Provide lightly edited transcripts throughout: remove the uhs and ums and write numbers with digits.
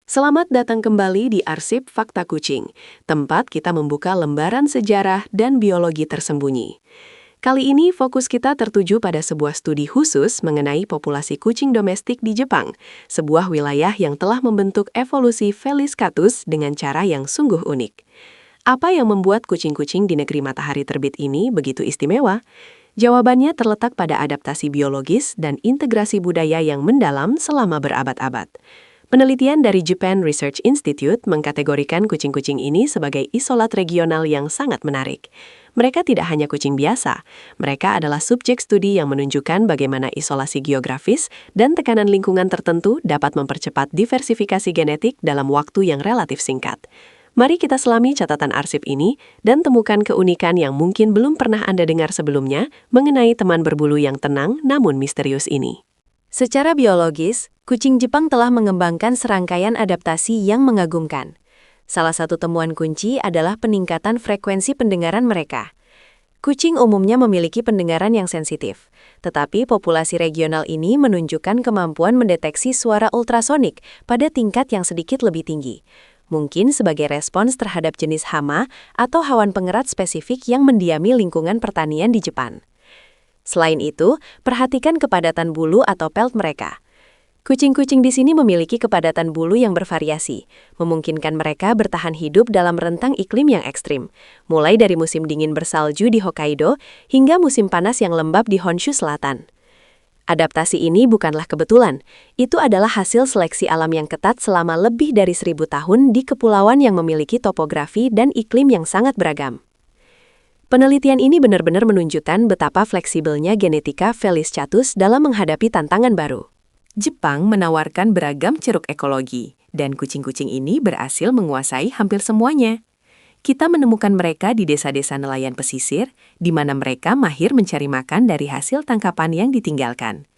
Selamat datang kembali di Arsip Fakta Kucing, tempat kita membuka lembaran sejarah dan biologi tersembunyi. Kali ini fokus kita tertuju pada sebuah studi khusus mengenai populasi kucing domestik di Jepang, sebuah wilayah yang telah membentuk evolusi Felis catus dengan cara yang sungguh unik. Apa yang membuat kucing-kucing di negeri matahari terbit ini begitu istimewa? Jawabannya terletak pada adaptasi biologis dan integrasi budaya yang mendalam selama berabad-abad. Penelitian dari Japan Research Institute mengkategorikan kucing-kucing ini sebagai isolat regional yang sangat menarik. Mereka tidak hanya kucing biasa, mereka adalah subjek studi yang menunjukkan bagaimana isolasi geografis dan tekanan lingkungan tertentu dapat mempercepat diversifikasi genetik dalam waktu yang relatif singkat. Mari kita selami catatan arsip ini dan temukan keunikan yang mungkin belum pernah Anda dengar sebelumnya mengenai teman berbulu yang tenang namun misterius ini. Secara biologis, kucing Jepang telah mengembangkan serangkaian adaptasi yang mengagumkan. Salah satu temuan kunci adalah peningkatan frekuensi pendengaran mereka. Kucing umumnya memiliki pendengaran yang sensitif, tetapi populasi regional ini menunjukkan kemampuan mendeteksi suara ultrasonik pada tingkat yang sedikit lebih tinggi. Mungkin sebagai respons terhadap jenis hama atau hewan pengerat spesifik yang mendiami lingkungan pertanian di Jepang. Selain itu, perhatikan kepadatan bulu atau pelt mereka. Kucing-kucing di sini memiliki kepadatan bulu yang bervariasi, memungkinkan mereka bertahan hidup dalam rentang iklim yang ekstrim, mulai dari musim dingin bersalju di Hokkaido hingga musim panas yang lembab di Honshu Selatan. Adaptasi ini bukanlah kebetulan, itu adalah hasil seleksi alam yang ketat selama lebih dari 1000 tahun di kepulauan yang memiliki topografi dan iklim yang sangat beragam. Penelitian ini benar-benar menunjukkan betapa fleksibelnya genetika Felis catus dalam menghadapi tantangan baru. Jepang menawarkan beragam ceruk ekologi, dan kucing-kucing ini berhasil menguasai hampir semuanya. Kita menemukan mereka di desa-desa nelayan pesisir, di mana mereka mahir mencari makan dari hasil tangkapan yang ditinggalkan.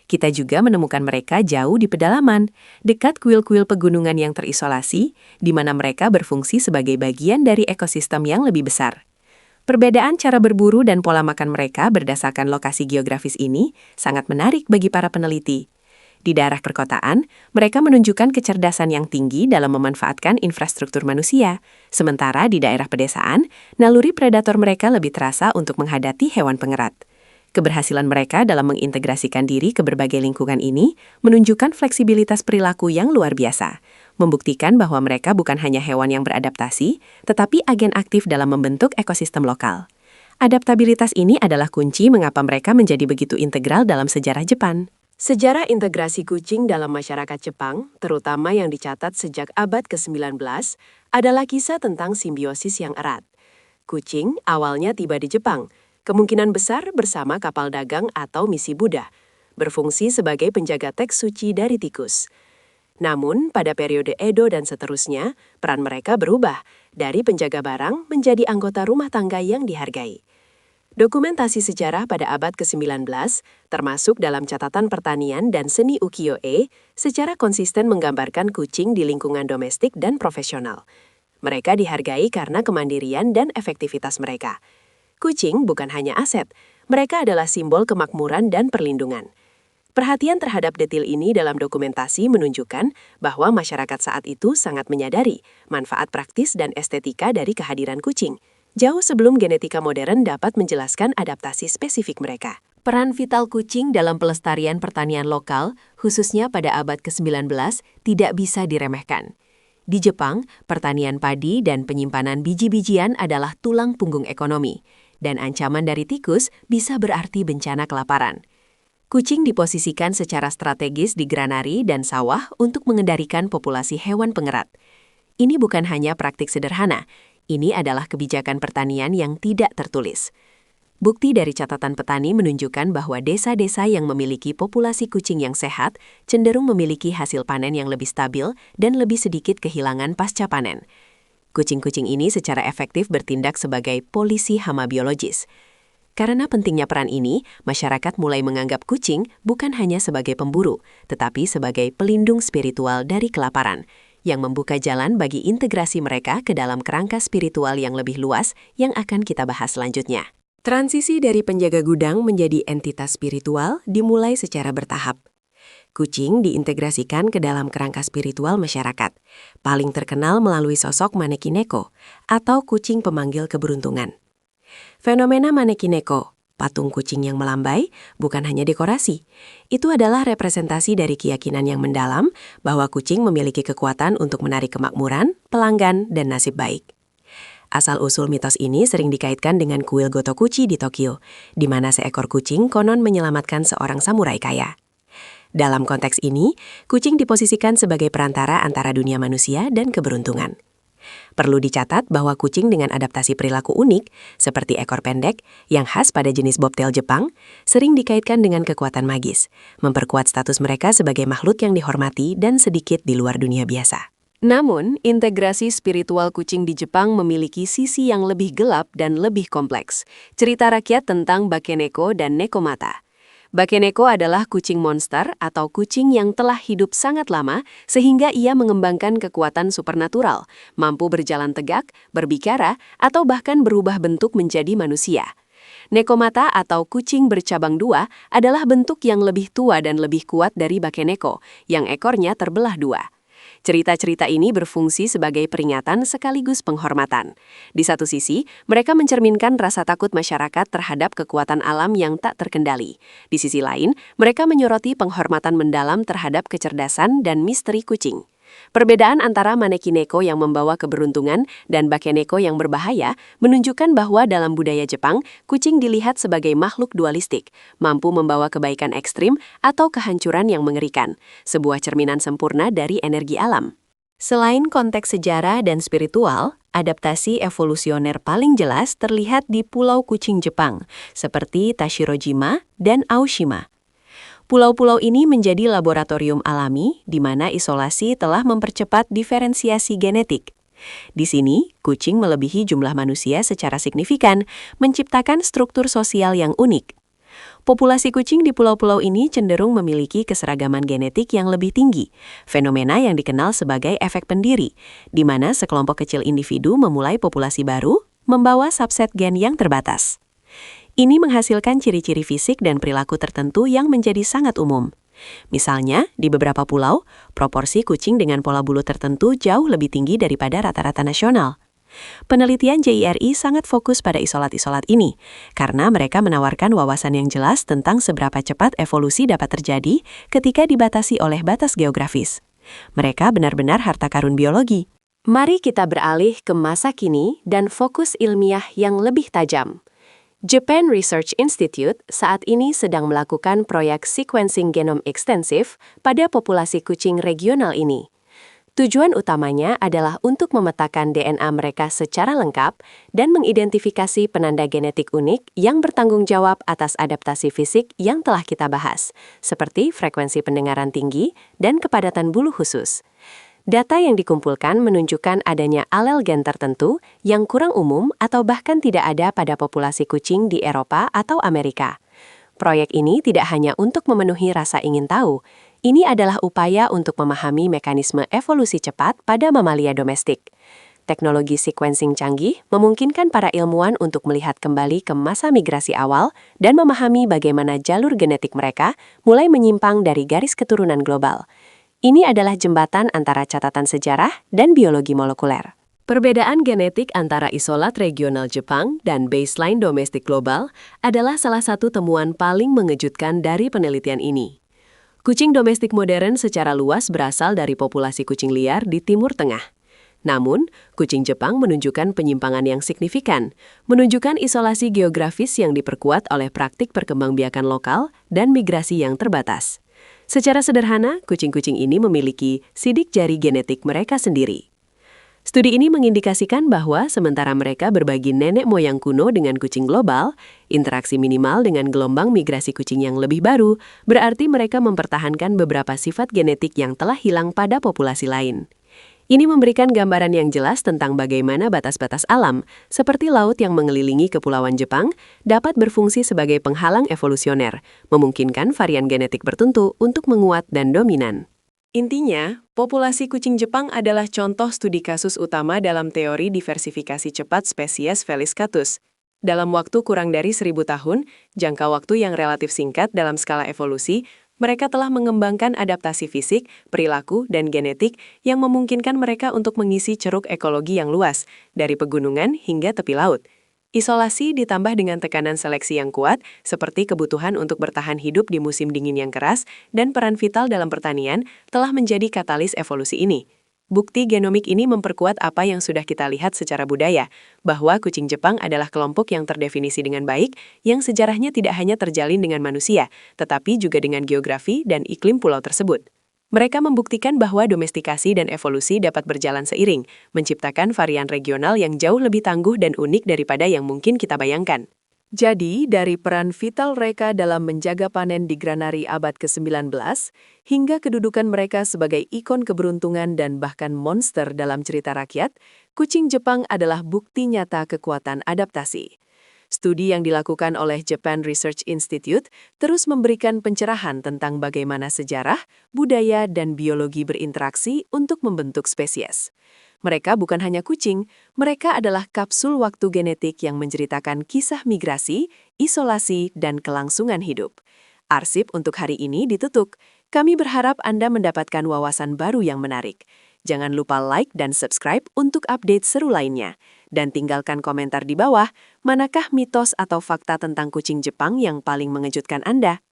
Kita juga menemukan mereka jauh di pedalaman, dekat kuil-kuil pegunungan yang terisolasi, di mana mereka berfungsi sebagai bagian dari ekosistem yang lebih besar. Perbedaan cara berburu dan pola makan mereka berdasarkan lokasi geografis ini sangat menarik bagi para peneliti. Di daerah perkotaan, mereka menunjukkan kecerdasan yang tinggi dalam memanfaatkan infrastruktur manusia. Sementara di daerah pedesaan, naluri predator mereka lebih terasa untuk menghadapi hewan pengerat. Keberhasilan mereka dalam mengintegrasikan diri ke berbagai lingkungan ini menunjukkan fleksibilitas perilaku yang luar biasa, membuktikan bahwa mereka bukan hanya hewan yang beradaptasi, tetapi agen aktif dalam membentuk ekosistem lokal. Adaptabilitas ini adalah kunci mengapa mereka menjadi begitu integral dalam sejarah Jepang. Sejarah integrasi kucing dalam masyarakat Jepang, terutama yang dicatat sejak abad ke-19, adalah kisah tentang simbiosis yang erat. Kucing awalnya tiba di Jepang, kemungkinan besar bersama kapal dagang atau misi Buddha, berfungsi sebagai penjaga teks suci dari tikus. Namun, pada periode Edo dan seterusnya, peran mereka berubah dari penjaga barang menjadi anggota rumah tangga yang dihargai. Dokumentasi sejarah pada abad ke-19, termasuk dalam catatan pertanian dan seni ukiyo-e, secara konsisten menggambarkan kucing di lingkungan domestik dan profesional. Mereka dihargai karena kemandirian dan efektivitas mereka. Kucing bukan hanya aset, mereka adalah simbol kemakmuran dan perlindungan. Perhatian terhadap detail ini dalam dokumentasi menunjukkan bahwa masyarakat saat itu sangat menyadari manfaat praktis dan estetika dari kehadiran kucing, jauh sebelum genetika modern dapat menjelaskan adaptasi spesifik mereka. Peran vital kucing dalam pelestarian pertanian lokal, khususnya pada abad ke-19, tidak bisa diremehkan. Di Jepang, pertanian padi dan penyimpanan biji-bijian adalah tulang punggung ekonomi, dan ancaman dari tikus bisa berarti bencana kelaparan. Kucing diposisikan secara strategis di granari dan sawah untuk mengendalikan populasi hewan pengerat. Ini bukan hanya praktik sederhana, ini adalah kebijakan pertanian yang tidak tertulis. Bukti dari catatan petani menunjukkan bahwa desa-desa yang memiliki populasi kucing yang sehat cenderung memiliki hasil panen yang lebih stabil dan lebih sedikit kehilangan pasca panen. Kucing-kucing ini secara efektif bertindak sebagai polisi hama biologis. Karena pentingnya peran ini, masyarakat mulai menganggap kucing bukan hanya sebagai pemburu, tetapi sebagai pelindung spiritual dari kelaparan, yang membuka jalan bagi integrasi mereka ke dalam kerangka spiritual yang lebih luas yang akan kita bahas selanjutnya. Transisi dari penjaga gudang menjadi entitas spiritual dimulai secara bertahap. Kucing diintegrasikan ke dalam kerangka spiritual masyarakat, paling terkenal melalui sosok Manekineko atau kucing pemanggil keberuntungan. Fenomena Manekineko, patung kucing yang melambai, bukan hanya dekorasi. Itu adalah representasi dari keyakinan yang mendalam bahwa kucing memiliki kekuatan untuk menarik kemakmuran, pelanggan, dan nasib baik. Asal-usul mitos ini sering dikaitkan dengan kuil Gotokuchi di Tokyo, di mana seekor kucing konon menyelamatkan seorang samurai kaya. Dalam konteks ini, kucing diposisikan sebagai perantara antara dunia manusia dan keberuntungan. Perlu dicatat bahwa kucing dengan adaptasi perilaku unik, seperti ekor pendek yang khas pada jenis bobtail Jepang, sering dikaitkan dengan kekuatan magis, memperkuat status mereka sebagai makhluk yang dihormati dan sedikit di luar dunia biasa. Namun, integrasi spiritual kucing di Jepang memiliki sisi yang lebih gelap dan lebih kompleks. Cerita rakyat tentang Bakeneko dan Nekomata. Bakeneko adalah kucing monster atau kucing yang telah hidup sangat lama sehingga ia mengembangkan kekuatan supernatural, mampu berjalan tegak, berbicara, atau bahkan berubah bentuk menjadi manusia. Nekomata atau kucing bercabang dua adalah bentuk yang lebih tua dan lebih kuat dari Bakeneko, yang ekornya terbelah dua. Cerita-cerita ini berfungsi sebagai peringatan sekaligus penghormatan. Di satu sisi, mereka mencerminkan rasa takut masyarakat terhadap kekuatan alam yang tak terkendali. Di sisi lain, mereka menyoroti penghormatan mendalam terhadap kecerdasan dan misteri kucing. Perbedaan antara Manekineko yang membawa keberuntungan dan Bakeneko yang berbahaya menunjukkan bahwa dalam budaya Jepang, kucing dilihat sebagai makhluk dualistik, mampu membawa kebaikan ekstrim atau kehancuran yang mengerikan, sebuah cerminan sempurna dari energi alam. Selain konteks sejarah dan spiritual, adaptasi evolusioner paling jelas terlihat di Pulau Kucing Jepang, seperti Tashirojima dan Aoshima. Pulau-pulau ini menjadi laboratorium alami di mana isolasi telah mempercepat diferensiasi genetik. Di sini, kucing melebihi jumlah manusia secara signifikan, menciptakan struktur sosial yang unik. Populasi kucing di pulau-pulau ini cenderung memiliki keseragaman genetik yang lebih tinggi, fenomena yang dikenal sebagai efek pendiri, di mana sekelompok kecil individu memulai populasi baru, membawa subset gen yang terbatas. Ini menghasilkan ciri-ciri fisik dan perilaku tertentu yang menjadi sangat umum. Misalnya, di beberapa pulau, proporsi kucing dengan pola bulu tertentu jauh lebih tinggi daripada rata-rata nasional. Penelitian JIRI sangat fokus pada isolat-isolat ini, karena mereka menawarkan wawasan yang jelas tentang seberapa cepat evolusi dapat terjadi ketika dibatasi oleh batas geografis. Mereka benar-benar harta karun biologi. Mari kita beralih ke masa kini dan fokus ilmiah yang lebih tajam. Japan Research Institute saat ini sedang melakukan proyek sequencing genom ekstensif pada populasi kucing regional ini. Tujuan utamanya adalah untuk memetakan DNA mereka secara lengkap dan mengidentifikasi penanda genetik unik yang bertanggung jawab atas adaptasi fisik yang telah kita bahas, seperti frekuensi pendengaran tinggi dan kepadatan bulu khusus. Data yang dikumpulkan menunjukkan adanya alel gen tertentu yang kurang umum atau bahkan tidak ada pada populasi kucing di Eropa atau Amerika. Proyek ini tidak hanya untuk memenuhi rasa ingin tahu, ini adalah upaya untuk memahami mekanisme evolusi cepat pada mamalia domestik. Teknologi sequencing canggih memungkinkan para ilmuwan untuk melihat kembali ke masa migrasi awal dan memahami bagaimana jalur genetik mereka mulai menyimpang dari garis keturunan global. Ini adalah jembatan antara catatan sejarah dan biologi molekuler. Perbedaan genetik antara isolat regional Jepang dan baseline domestik global adalah salah satu temuan paling mengejutkan dari penelitian ini. Kucing domestik modern secara luas berasal dari populasi kucing liar di Timur Tengah. Namun, kucing Jepang menunjukkan penyimpangan yang signifikan, menunjukkan isolasi geografis yang diperkuat oleh praktik perkembangbiakan lokal dan migrasi yang terbatas. Secara sederhana, kucing-kucing ini memiliki sidik jari genetik mereka sendiri. Studi ini mengindikasikan bahwa sementara mereka berbagi nenek moyang kuno dengan kucing global, interaksi minimal dengan gelombang migrasi kucing yang lebih baru berarti mereka mempertahankan beberapa sifat genetik yang telah hilang pada populasi lain. Ini memberikan gambaran yang jelas tentang bagaimana batas-batas alam, seperti laut yang mengelilingi Kepulauan Jepang, dapat berfungsi sebagai penghalang evolusioner, memungkinkan varian genetik tertentu untuk menguat dan dominan. Intinya, populasi kucing Jepang adalah contoh studi kasus utama dalam teori diversifikasi cepat spesies Felis catus. Dalam waktu kurang dari 1000 tahun, jangka waktu yang relatif singkat dalam skala evolusi, Mereka telah mengembangkan adaptasi fisik, perilaku, dan genetik yang memungkinkan mereka untuk mengisi ceruk ekologi yang luas, dari pegunungan hingga tepi laut. Isolasi ditambah dengan tekanan seleksi yang kuat, seperti kebutuhan untuk bertahan hidup di musim dingin yang keras, dan peran vital dalam pertanian, telah menjadi katalis evolusi ini. Bukti genomik ini memperkuat apa yang sudah kita lihat secara budaya, bahwa kucing Jepang adalah kelompok yang terdefinisi dengan baik, yang sejarahnya tidak hanya terjalin dengan manusia, tetapi juga dengan geografi dan iklim pulau tersebut. Mereka membuktikan bahwa domestikasi dan evolusi dapat berjalan seiring, menciptakan varian regional yang jauh lebih tangguh dan unik daripada yang mungkin kita bayangkan. Jadi, dari peran vital mereka dalam menjaga panen di granari abad ke-19, hingga kedudukan mereka sebagai ikon keberuntungan dan bahkan monster dalam cerita rakyat, kucing Jepang adalah bukti nyata kekuatan adaptasi. Studi yang dilakukan oleh Japan Research Institute terus memberikan pencerahan tentang bagaimana sejarah, budaya, dan biologi berinteraksi untuk membentuk spesies. Mereka bukan hanya kucing, mereka adalah kapsul waktu genetik yang menceritakan kisah migrasi, isolasi, dan kelangsungan hidup. Arsip untuk hari ini ditutup. Kami berharap Anda mendapatkan wawasan baru yang menarik. Jangan lupa like dan subscribe untuk update seru lainnya. Dan tinggalkan komentar di bawah, manakah mitos atau fakta tentang kucing Jepang yang paling mengejutkan Anda?